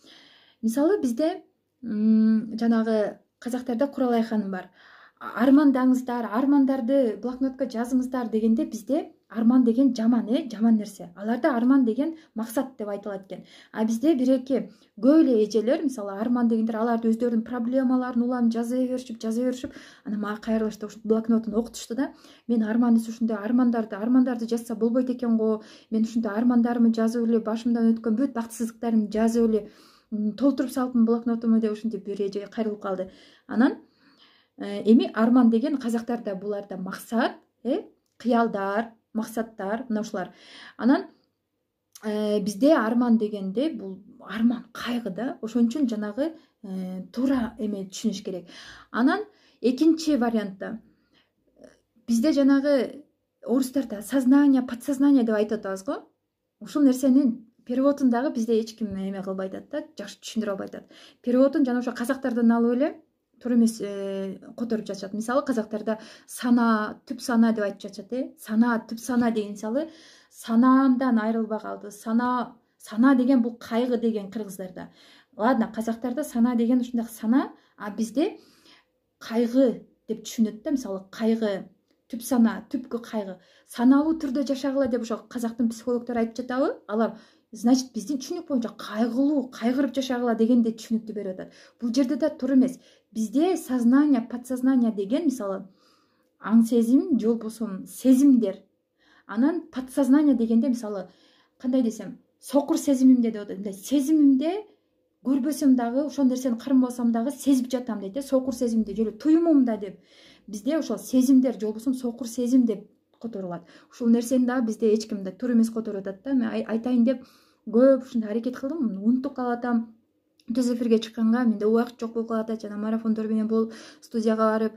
Мисалы бизде жанагы казактарда курал айканым бар. Армандаңыздар, армандарды блокнотко жазыңыздар дегенде бизде арман деген жаман, жаман нерсе. Аларда арман деген максат деп айтылат экен. А бизде бир-эки көп эле эжелер, мисалы арман дегендер, аларды өздөрүнүн проблемаларын улам жаза беришип, анан мага кайрылышты, ушу блокнотун окутушту да. Мен арманды ушундай армандарды жазса болбойт экен го. Мен ушундай армандарымды жазып эле, башымдан өткөн бүт бактысыздыктарымды жазып эле толтуруп салыпмын блокнотума деп ушинтип бир эже кайрылып калды. Анан эми арман деген казактарда буларда максат, кыялдар, максаттар, мына ушулар. Анан бизде арман дегенде бул арман кайгы да. Ошон үчүн жанагы туура эме түшүнүш керек. Анан экинчи вариантта бизде жанагы орустарда сознание, подсознание деп айтып атабыз го. Ушул нерсенин переводун дагы бизде эч ким эме кылбай атат да, жакшы түшүндүрө албай атат. Переводун жана ошо казактардан алып эле туура эмес которуп жатышат. Мисалы казактарда сана, түп сана деп айтып жатышат, сана, түп сана деген, мисалы санаамдан айрылбай калды. Сана деген бул кайгы деген кыргыздарда. Ладно, казактарда сана деген ушундай сана, а бизде кайгы деп түшүнөт да, мисалы кайгы, түп сана, түпкү кайгы. Саналуу түрдө жашагыла деп ошо казактын психологдору айтып жатабы? Алар значит биздин түшүнүк боюнча кайгылуу, кайгырып жашагыла дегенде түшүнүктү берип атат. Бул жерде да туура эмес. Бизде сознание, подсознание деген мисалы аң сезим, же болбосо сезимдер. Анан подсознание дегенде мисалы кандай десем, сокур сезимимде деп атат. Сезимимде көрбөсөм дагы, ошол нерсени кармабасам дагы сезип жатам дейт, сокур сезимде, же туюмумда деп. Бизде ошол сезимдер, же болбосо сокур сезим деп которулат. Ушул нерсени дагы бизде эч ким да туура эмес которуп атат да. Мен айтайын деп көп ушундай аракет кылдым, унутуп калатам. Түз эфирге чыкканга менде убакыт жок болуп калат, жана марафондор менен болуп, студияга барып,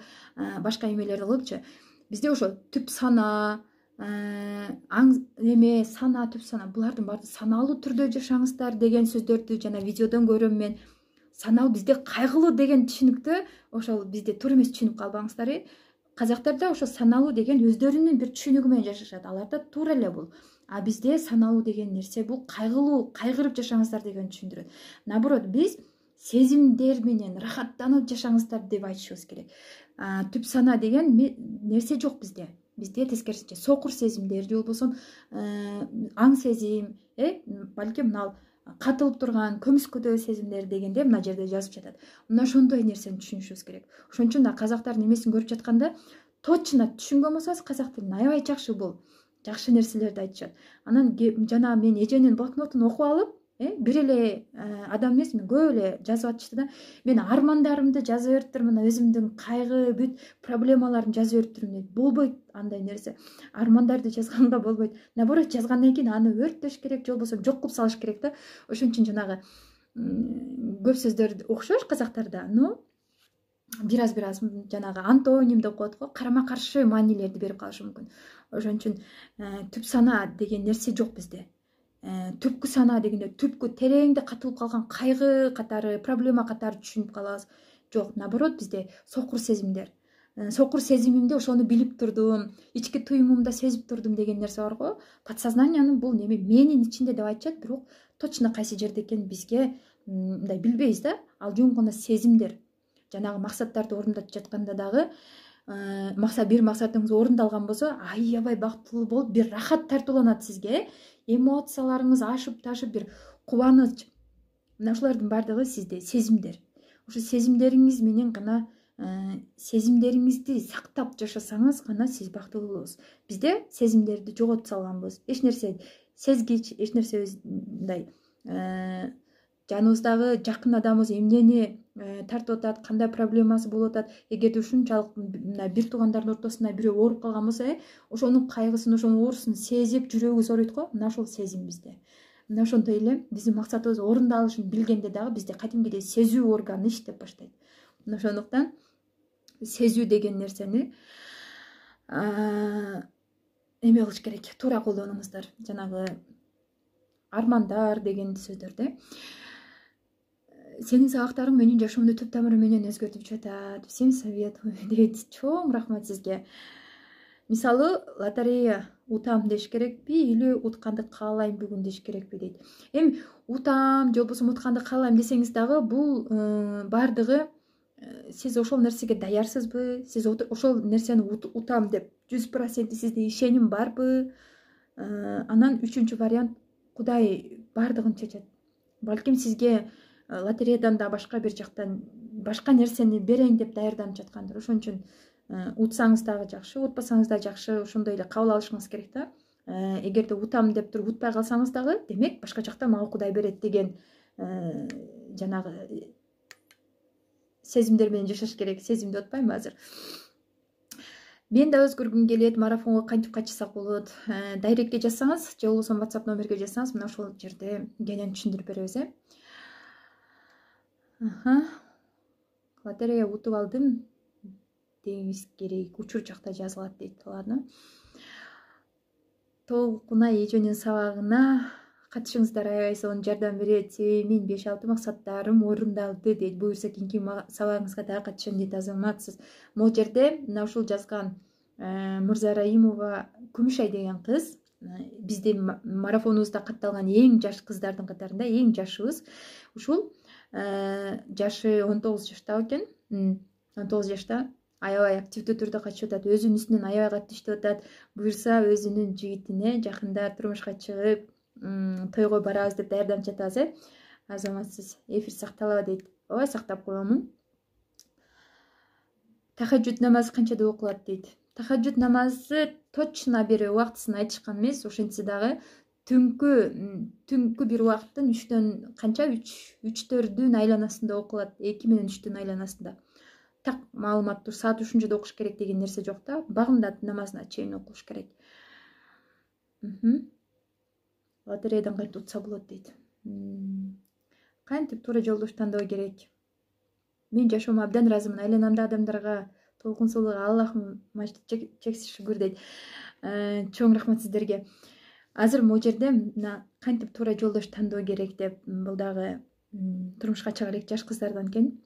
башка эмелерди кылыпчы. Бизде ошо түп сана, аң эме, сана, түп сана, булардын баары саналуу түрдө жашаңыздар деген сөздөрдү жана видеодон көрөм мен. Саналуу бизде кайгылуу деген түшүнүктү ошол бизде туура эмес түшүнүп калбаңыздар. Казактарда ошо саналуу деген өздөрүнүн бир түшүнүгү менен жашашат. Аларда туура эле бул. А бизде саналуу деген нерсе бул кайгылуу, кайгырып жашаңыздар деген түшүндүрөт. Наоборот, биз сезимдер менен рахаттанып жашаңыздар деп айтышыбыз керек. Түп сана деген нерсе жок бизде. Бизде тескерисинче сокур сезимдер, же болбосо аң сезим, балким мына катылып турган көмүскөдө сезимдер дегенде мына жерде жазып жатат. Мына ошондой нерсени түшүнүшүбүз керек. Ошон үчүн да казактардын эмесин көрүп жатканда точно түшүнгөн болсоңуз казак тилин аябай жакшы бул. Жакшы нерселерди айтышат. Анан жана мен эженин блокнотун окуп алып, бир эле адам эмес, мен көп эле жазып атышты да. Мен армандарымды жазып берип турмун, өзүмдүн кайгы, бүт проблемаларымды жазып берип турмун. Болбойт андай нерсе. Армандарды жазганга болбойт. Наоборот, жазгандан кийин аны өрттөш керек, же болбосо жок кылып салыш керек да. Ошон үчүн жанагы көп сөздөр окшош казактарда, но бир аз жанагы антоним деп коет го, карама каршы маанилерди берип калышы мүмкүн. Ошон үчүн түп сана деген нерсе жок бизде. Түпкү сана дегенде түпкү тереңде катылып калган кайгы катары, проблема катары түшүнүп калабыз. Жок, наоборот, бизде сокур сезимдер. Сокур сезимимде ошону билип турдум, ички туюмумда сезип турдум деген нерсе бар го. Подсознанияның бул неме менин ичинде деп айтышат, бирок точно кайсы жерде экенин бизге мындай билбейбиз да. Ал жөн гана сезимдер. Жанагы максаттарды орундап жатканда дагы бир максатыңыз орундалган болсо, аябай бактылуу болуп, бир рахат тартууланат сизге. Эмоцияларыңыз ашып ташып, бир кубаныч. Мына ушулардын баардыгы сизде сезимдер. Ошо сезимдериңиз менен гана сезимдериңизди сактап жашасаңыз гана сиз бактылуу болосуз. Бизде сезимдерди жоготуп салганбыз. Эч нерсе сезгич, эч нерсе мындай жаныбыздагы жакын адамыбыз эмнени тартып атат, кандай проблемасы болуп атат, эгерде ушунчалык мына бир туугандардын ортосунда бирөө ооруп калган болсо, ошонун кайгысын, ошонун оорусун сезип жүрөгүбүз ооруйт го. Мына ошол сезим бизде. Мына ошондой эле биздин максатыбыз орундалышын билгенде дагы бизде кадимгидей сезүү органы иштеп баштайт. Мына ошондуктан сезүү деген нерсени эме кылыш керек, туура колдонуңуздар. Жанагы армандар деген сөздөрдө сенин сабактарың менин жашоомду түп тамыры менен өзгөртүп жатат. Всем советую дейт. Чоң рахмат сизге. Мисалы, лотерея утам деш керекпи или утканды каалайм бүгүн деш керекпи дейт. Эми утам же болбосо утканды каалайм десеңиз дагы бул бардыгы сиз ошол нерсеге даярсызбы? Сиз ошол нерсени утам деп 100% сизде ишеним барбы? Анан үчүнчү вариант, Кудай бардыгын чечет. Балким сизге лотереядан да башка бир жактан башка нерсени берейин деп даярданып жаткандыр. Ошон үчүн утсаңыз дагы жакшы, утпасаңыз да жакшы, ошондой эле кабыл алышыңыз керек да. Эгерде утам деп туруп утпай калсаңыз дагы, демек башка жакта мага Кудай берет деген жанагы сезимдер менен жашаш керек. Сезимди отпайм азыр. Мен да өзгөргүм келет, марафонго кантип катышсак болот. Дайректке жазсаңыз, же болбосо WhatsApp номерге жазсаңыз, мына ошол жерде кенен түшүндүрүп беребиз. Лотерея утуп алдым деңиз керек. Учур жакта жазылат дейт. Ладно. Толкунай эжөнүн сабагына катышыңыздар, аябай сонун жардам берет. Менин 5-6 максаттарым орундалды дейт. Буюрса кийинки сабагыңызга дагы катышам дейт. Азаматсыз. Могу жерде мына ушул жазган Мырза Раимова Күмүшай деген кыз биздин марафонубузда катталган эң жаш кыздардын катарында, эң жашыбыз. Ушул жашы 19 жашта экен. 19 жашта аябай активдүү түрдө катышып атат. Өзүнүн үстүнөн аябай катты иштеп атат. Буюрса өзүнүн жигитине жакында турмушка чыгып, тойго барабыз деп даярданып жатабыз. Азаматсыз, эфир сакталабы дейт. Ой, сактап коемун. Тахаджуд намазы канчада окулат дейт. Тахаджуд намазы точно бир убактысын айтышкан эмес, ошентсе дагы түнкү бир убакыттын 3-төн канча 3-4-дүн айланасында окулат. 2 менен 3-түн айланасында. Так маалыматтуу саат ушунчада окуш керек деген нерсе жок да. Багымдат намазына чейин окуш керек. Лотереядан кантип утса болот дейт. Кантип туура жолдош тандоо керек. Мен жашоомо абдан ыраазымын. Айланамда адамдарга толкунсулук Аллахым чексиз шүгүр дейт. Чоң рахмат сиздерге. Азыр могу жерде мына кантип туура жолдош тандоо керек деп, бул дагы турмушка чыгар эки жаш кыздардан экен.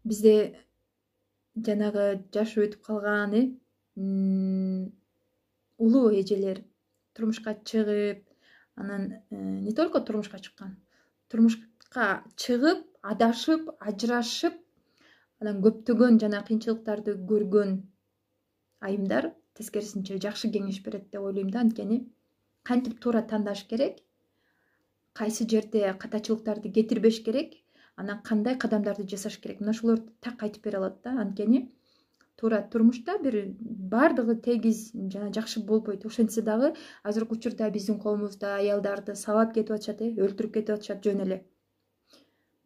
Бизде жанагы жашы өтүп калган улуу эжелер турмушка чыгып, анан не только турмушка чыккан, турмушка чыгып, адашып, ажырашып, анан көптөгөн жана кыйынчылыктарды көргөн айымдар тескерисинче жакшы кеңеш берет деп ойлойм да. Анткени кантип туура тандаш керек, кайсы жерде катачылыктарды кетирбеш керек, анан кандай кадамдарды жасаш керек. Мына ошолорду так айтып бере алат да. Анткени туура турмушта бир бардыгы тегиз жана жакшы болбойт. Ошентсе дагы азыркы учурда биздин коомубузда аялдарды сабап кетип атышат, өлтүрүп кетип атышат жөн эле.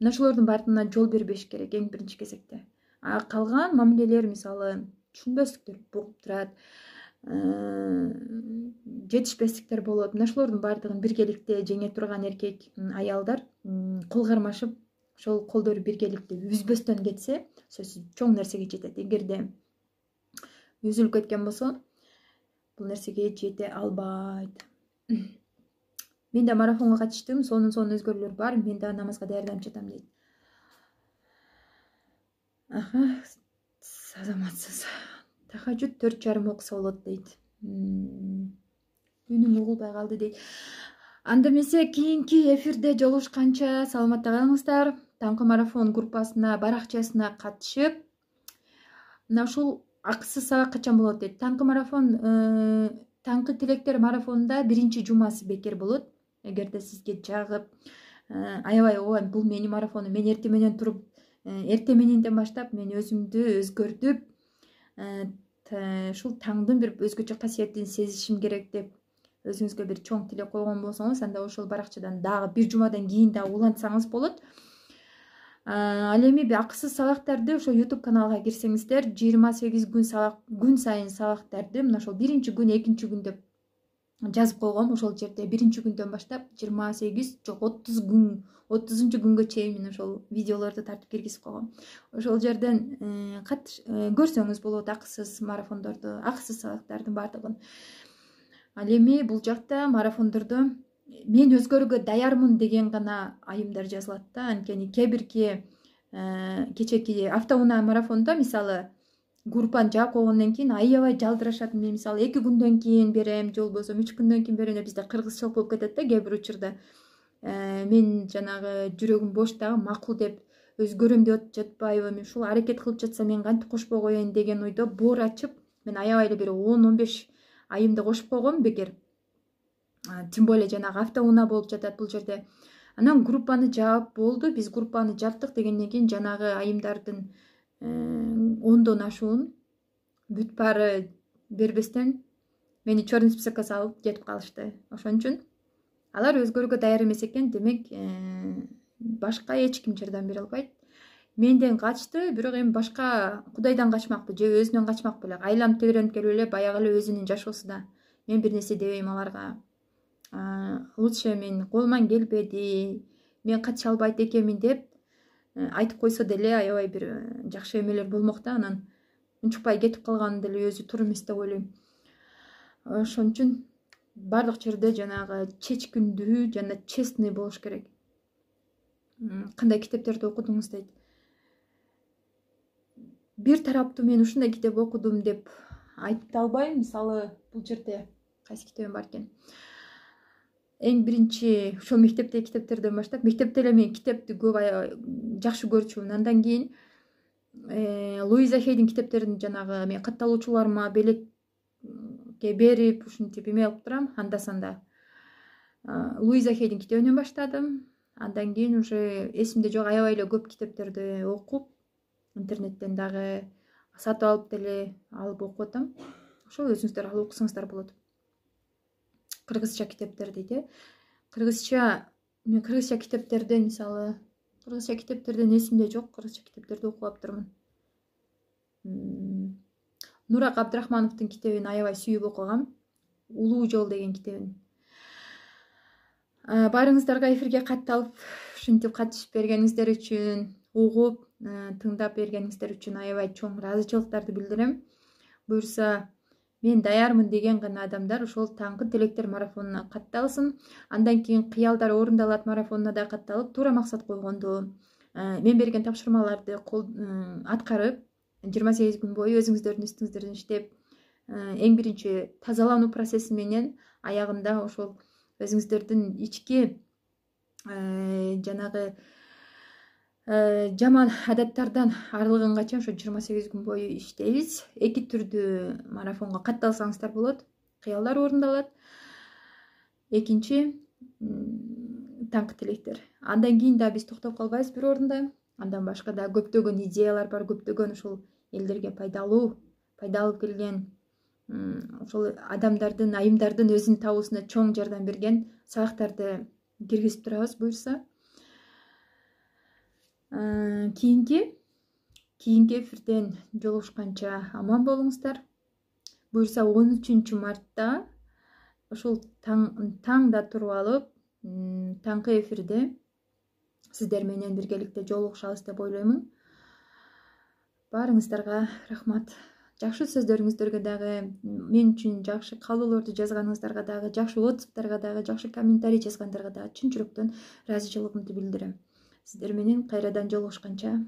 Мына ошолордун баардыгына жол бербеш керек эң биринчи кезекте. Калган мамилелер, мисалы түшүнбөстүктөр болуп турат, жетишпестиктер болот. Мына ошолордун баардыгын биргеликте жеңе турган эркек аялдар кол кармашып, ошол колдору биргеликте үзбөстөн кетсе, сөзсүз чоң нерсеге жетет. Эгерде үзүлүп кеткен болсо, бул нерсеге жете албайт. Мен да марафонго катыштым, сонун өзгөрүүлөр бар. Мен да намазга даярданып жатам дейт. Азаматсыз. Тахаджуд 4:30 окуса болот дейт. Үнүң угулбай калды дейт. Анда эмесе кийинки эфирде жолугушканча саламатта калыңыздар. Таңкы марафон группасына, баракчасына катышып, мына ушул акысыз сабак качан болот дейт. Таңкы марафон, таңкы тилектер марафонунда 1-жумасы бекер болот. Эгерде сизге жагып, аябай ой, бул менин марафонум, мен эртең менен туруп, эртең мененден баштап мен өзүмдү өзгөртүп, ушул таңдын бир өзгөчө касиетин сезишим керек деп өзүңүзгө бир чоң тилек койгон болсоңуз, анда ошол баракчадан дагы бир жумадан кийин дагы улантсаңыз болот. Ал эми акысыз сабактарды ошо YouTube каналга кирсеңиздер, 28 күн сайын сабактарды мына ошол 1-күн, 2-күн деп жазып койгом. Ошол жерде 1-күндөн баштап 28 жок 30 күн, 30-күнгө чейин мен ошол видеолорду тартып киргизип койгом. Ошол жерден көрсөңүз болот акысыз марафондорду, акысыз сабактардын баардыгын. Ал эми бул жакта марафондордо мен өзгөрүүгө даярмын деген гана айымдар жазылат да. Анткени кээ бирки кечээки автоунаа марафондо мисалы группаны жаап койгондон кийин аябай жалдырашат. Мен мисалы 2 күндөн кийин берем, же болбосо 3 күндөн кийин берем деп бизде кыргызчалык болуп кетет да кээ бир учурда. Мен жанагы жүрөгүм бош дагы макул деп өзгөрөм деп жатпайбы, мен ушул аракет кылып жатсам мен кантип кошпой коеюн деген ойдо боор ачып, мен аябай эле бир 10-15 айымды кошуп койгом бекер. Тем более жанагы автоунаа болуп жатат бул жерде. Анан группаны жаап болду, биз группаны жаптык дегенден кийин жанагы айымдардын 10дон ашуун бүт баары бербестен мени черный списокко салып кетип калышты. Ошон үчүн алар өзгөрүүгө даяр эмес экен, демек башка эч ким жардам бере албайт. Менден качты, бирок эми башка Кудайдан качмакпы же өзүнөн качмак беле, айланып тегеренип келип эле баягы эле өзүнүн жашоосуна. Мен бир нерсе дебейм аларга. Лучше мен колуман келбеди, мен кача албайт экенмин деп айтып койсо деле аябай бир жакшы эмелер болмок да. Анан унчукпай кетип калганы деле өзү туура эмес деп ойлойм. Ошон үчүн бардык жерде жанагы чечкиндүү жана честный болуш керек. Кандай китептерди окудуңуз дейт. Бир тараптуу мен ушундай китеп окудум деп айта албайм. Мисалы бул жерде кайсы китебим бар экен? Эң биринчи ошол мектептеги китептерден баштап, мектепте эле мен китепти көп жакшы көрчүмүн. Андан кийин Луиза Хейдин китептерин жанагы мен катталуучуларыма белекке берип, ушинтип эме кылып турам анда-санда. Луиза Хейдин китебинен баштадым. Андан кийин уже эсимде жок, аябай эле көп китептерди окуп, интернеттен дагы сатып алып деле алып окуп атам. Ошол өзүңүздөр алып окусаңыздар болот. Кыргызча китептер дейт, мен кыргызча китептерден мисалы, кыргызча китептерден эсимде жок, кыргызча китептерди окуп аптырмын. Нурак Абдрахмановдун китебин аябай сүйүп окугам. Улуу жол деген китебин. Баарыңыздарга эфирге катталып, ушинтип катышып бергениңиздер үчүн, угуп, тыңдап бергениңиздер үчүн аябай чоң ыраазычылыктарды билдирем. Буюрса мен даярмын деген гана адамдар ошол таңкы тилектер марафонуна катталсын. Андан кийин кыялдар орундалат марафонуна да катталып, туура максат койгонду, мен берген тапшырмаларды аткарып, 28 күн бою өзүңүздөрдүн үстүңүздөрдөн иштеп, эң биринчи тазалануу процесси менен аягында ошол өзүңүздөрдүн ички жанагы жаман адаттардан арылганга чейин ошо 28 күн бою иштейбиз. Эки түрдүү марафонго катталсаңыздар болот. Кыялдар орундалат. Экинчи таңкы тилектер. Андан кийин да биз токтоп калбайбыз бир орунда. Андан башка да көптөгөн идеялар бар, көптөгөн ошол элдерге пайдалуу алып келген, ошол адамдардын, айымдардын өзүн табуусуна чоң жардам берген сабактарды киргизип турабыз буюрса. Кийинки эфирден жолугушканча аман болуңуздар. Буюрса 13 мартта ошол таңда туруп алып, таңкы эфирде сиздер менен биргеликте жолугушабыз деп ойлоймун. Баарыңыздарга рахмат. Жакшы сөздөрүңүздөргө дагы, мен үчүн жакшы каалоолорду жазганыңыздарга дагы, жакшы отзывдарга дагы, жакшы комментарий жазгандарга дагы чын жүрөктөн ыраазычылыгымды билдирем. Сиздер менен кайрадан жолугушканча